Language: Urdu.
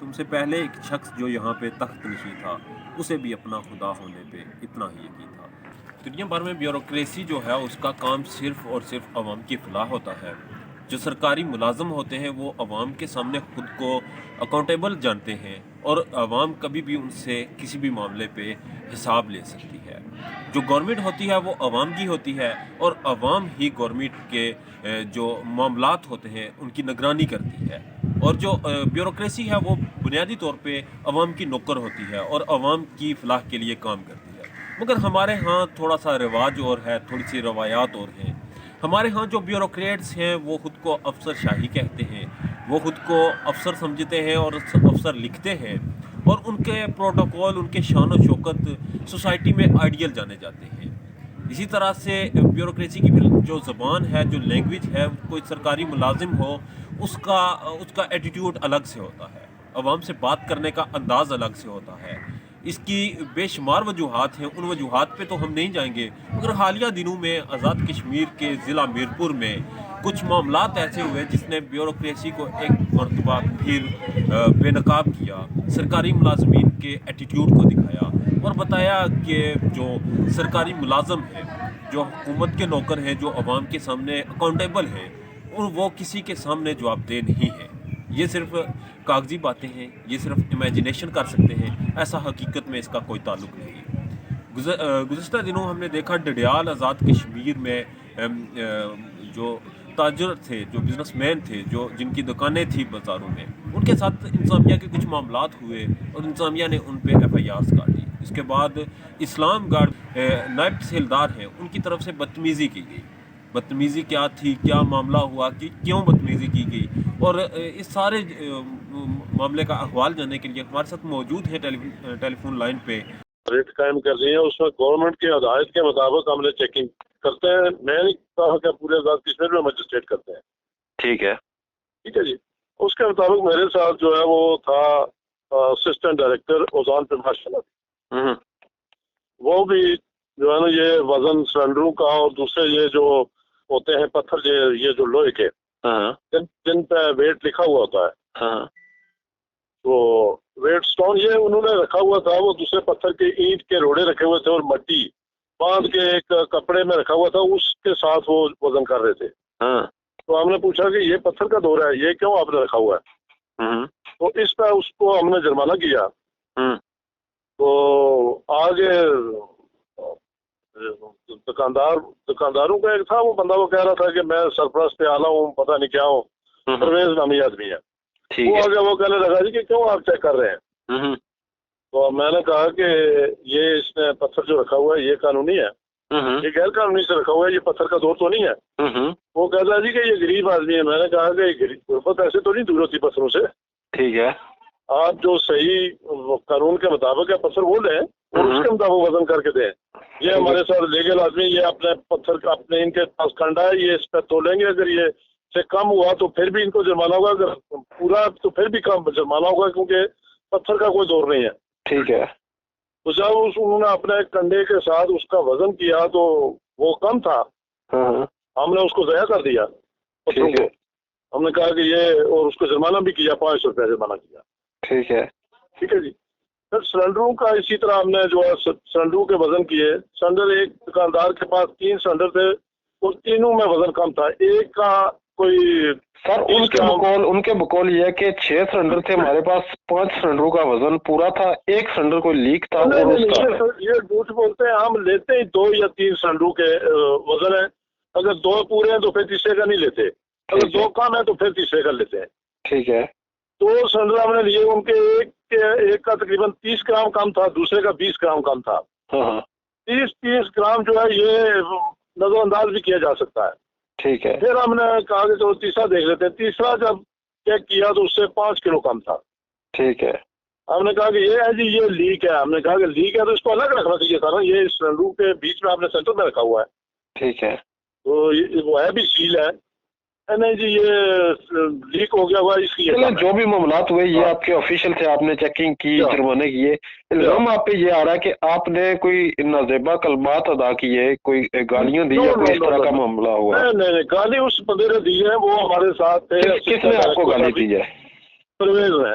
تم سے پہلے ایک شخص جو یہاں پہ تخت نشین تھا اسے بھی اپنا خدا ہونے پہ اتنا ہی یقین تھا۔ دنیا بھر میں بیوروکریسی جو ہے اس کا کام صرف اور صرف عوام کی فلاح ہوتا ہے۔ جو سرکاری ملازم ہوتے ہیں وہ عوام کے سامنے خود کو اکاؤنٹیبل جانتے ہیں اور عوام کبھی بھی ان سے کسی بھی معاملے پہ حساب لے سکتی ہے۔ جو گورنمنٹ ہوتی ہے وہ عوام کی ہوتی ہے اور عوام ہی گورنمنٹ کے جو معاملات ہوتے ہیں ان کی نگرانی کرتی ہے، اور جو بیوروکریسی ہے وہ بنیادی طور پہ عوام کی نوکر ہوتی ہے اور عوام کی فلاح کے لیے کام کرتی ہے۔ مگر ہمارے ہاں تھوڑا سا رواج اور ہے، تھوڑی سی روایات اور ہیں۔ ہمارے ہاں جو بیوروکریٹس ہیں وہ خود کو افسر شاہی کہتے ہیں، وہ خود کو افسر سمجھتے ہیں اور افسر لکھتے ہیں، اور ان کے پروٹوکول، ان کے شان و شوکت سوسائٹی میں آئیڈیل جانے جاتے ہیں۔ اسی طرح سے بیوروکریسی کی جو زبان ہے، جو لینگویج ہے، کوئی سرکاری ملازم ہو اس کا ایٹیٹیوڈ الگ سے ہوتا ہے، عوام سے بات کرنے کا انداز الگ سے ہوتا ہے۔ اس کی بے شمار وجوہات ہیں، ان وجوہات پہ تو ہم نہیں جائیں گے، مگر حالیہ دنوں میں آزاد کشمیر کے ضلع میرپور میں کچھ معاملات ایسے ہوئے جس نے بیوروکریسی کو ایک مرتبہ پھر بے نقاب کیا، سرکاری ملازمین کے ایٹیٹیوڈ کو دکھایا اور بتایا کہ جو سرکاری ملازم ہیں، جو حکومت کے نوکر ہیں، جو عوام کے سامنے اکاؤنٹیبل ہیں، اور وہ کسی کے سامنے جواب دہ نہیں ہیں۔ یہ صرف کاغذی باتیں ہیں، یہ صرف امیجنیشن کر سکتے ہیں، ایسا حقیقت میں اس کا کوئی تعلق نہیں۔ گزشتہ دنوں ہم نے دیکھا ڈڈیال آزاد کشمیر میں جو تاجر تھے، جو بزنس مین تھے، جن کی دکانیں تھیں بازاروں میں، ان کے ساتھ انتظامیہ کے کچھ معاملات ہوئے اور انتظامیہ نے ان پہ ایف آئی آرز کاٹی۔ اس کے بعد اسلام گڑھ نائب تحصیلدار ہیں، ان کی طرف سے بدتمیزی کی گئی۔ بدتمیزی کیا تھی، کیا معاملہ ہوا، کہ کیوں بدتمیزی کی گئی، اور اس سارے معاملے کا احوال جاننے کے لیے ہمارے ساتھ موجود ہے ٹیلی فون لائن پہ۔ ریٹ قائم کر رہی ہیں، اس میں گورنمنٹ کے ہدایت کے مطابق ہم نے چیکنگ کرتے ہیں۔ میں نہیں کہا کہ پورے آزاد کشمیر میں مجسٹریٹ کرتے ہیں۔ ٹھیک ہے جی، اس کے مطابق میرے ساتھ جو ہے وہ تھا اسسٹنٹ ڈائریکٹر اوزان پہ ماشاءاللہ، وہ بھی جو ہے نا یہ وزن سلنڈروں کا اور دوسرے یہ جو ہوتے ہیں پتھر، یہ جو لوہے کے جن پہ ویٹ لکھا ہوا ہوتا ہے، تو ویٹ سٹون یہ انہوں نے رکھا ہوا تھا، وہ دوسرے پتھر کے اینٹ کے روڑے رکھے ہوئے تھے اور مٹی باندھ کے ایک کپڑے میں رکھا ہوا تھا، اس کے ساتھ وہ وزن کر رہے تھے۔ تو ہم نے پوچھا کہ یہ پتھر کا دورہ ہے، یہ کیوں آپ نے رکھا ہوا ہے؟ تو اس پہ اس کو ہم نے جرمانہ کیا۔ تو آگے دکانداروں کا ایک تھا، وہ بندہ وہ کہہ رہا تھا کہ میں سرپرست اعلیٰ ہوں، پتہ نہیں کیا ہوں، پرویز نامی آدمی ہے، وہ آگے وہ کہنے لگا جی کہ کیوں آپ چیک کر رہے ہیں؟ تو میں نے کہا کہ یہ اس نے پتھر جو رکھا ہوا ہے یہ قانونی ہے، یہ غیر قانونی سے رکھا ہوا ہے، یہ پتھر کا دور تو نہیں ہے۔ وہ کہتا ہے جی کہ یہ غریب آدمی ہے۔ میں نے کہا کہ غربت ایسے تو نہیں دور ہوتی پتھروں سے، ٹھیک ہے، آپ جو صحیح قانون کے مطابق ہے پتھر وہ لیں اور اس کے مطابق وزن کر کے دیں۔ یہ ہمارے ساتھ لیگل آدمی، یہ اپنے پتھر اپنے ان کے پاس کنڈا ہے، یہ اس پہ تولیں گے، اگر یہ سے کم ہوا تو پھر بھی ان کو جرمانہ ہوگا، اگر پورا تو پھر بھی کم جرمانہ ہوگا، کیونکہ پتھر کا کوئی دور نہیں ہے۔ ٹھیک ہے، تو جب انہوں نے اپنے کنڈے کے ساتھ اس کا وزن کیا تو وہ کم تھا، ہم نے اس کو ضائع کر دیا پتھروں کو۔ ہم نے کہا کہ یہ، اور اس کو جرمانہ بھی کیا، 500 روپیہ جرمانہ کیا۔ ٹھیک ہے جی۔ پھر سلنڈروں کا اسی طرح ہم نے جو ہے سلنڈروں کے وزن کیے۔ سلنڈر ایک دکاندار کے پاس 3 سلنڈر تھے اور تینوں میں وزن کم تھا، ایک کا کوئی سر ان کے بقول یہ ہے کہ 6 سلنڈر تھے ہمارے پاس، 5 سلنڈروں کا وزن پورا تھا، ایک سلنڈر کوئی لیک تھا۔ یہ جھوٹ بولتے ہیں، ہم لیتے ہی 2 یا 3 سلنڈروں کے وزن ہیں، اگر 2 پورے ہیں تو پھر تیسرے کا نہیں لیتے، اگر 2 کم ہیں تو پھر تیسرے کا لیتے ہیں۔ ٹھیک ہے، 2 سلنڈر ہم نے لیے، ان کے ایک کا تقریباً 30 گرام کم تھا، دوسرے کا 20 گرام کم تھا۔ 30 گرام جو ہے یہ نظر انداز بھی کیا جا سکتا ہے۔ ٹھیک ہے، پھر ہم نے کہا کہ تو تیسرا دیکھ لیتے ہیں۔ تیسرا جب چیک کیا تو اس سے 5 کلو کم تھا۔ ٹھیک ہے، ہم نے کہا کہ یہ ہے جی، یہ لیک ہے۔ ہم نے کہا کہ لیک ہے تو اس کو الگ رکھنا چاہیے تھا نا، یہ سلنڈروں کے بیچ میں آپ نے سینٹر میں رکھا ہوا ہے۔ ٹھیک ہے، تو وہ ہے بھی سیل ہے، نہیں جی یہ لیک ہو گیا ہوا اس کی۔ جو بھی معاملات ہوئے یہ آپ کے آفیشیل تھے، آپ نے چیکنگ کی، جرمانے کیے۔ الزام آپ پہ یہ آ رہا ہے کہ آپ نے کوئی نازیبا کلمات ادا کیے، کوئی گالیاں دی یا کوئی اس طرح کا معاملہ ہوا؟ نہیں، گالی اس بندے نے دی ہے، وہ ہمارے ساتھ تھے۔ کس نے آپ کو گالی دی ہے؟ پرویز ہے۔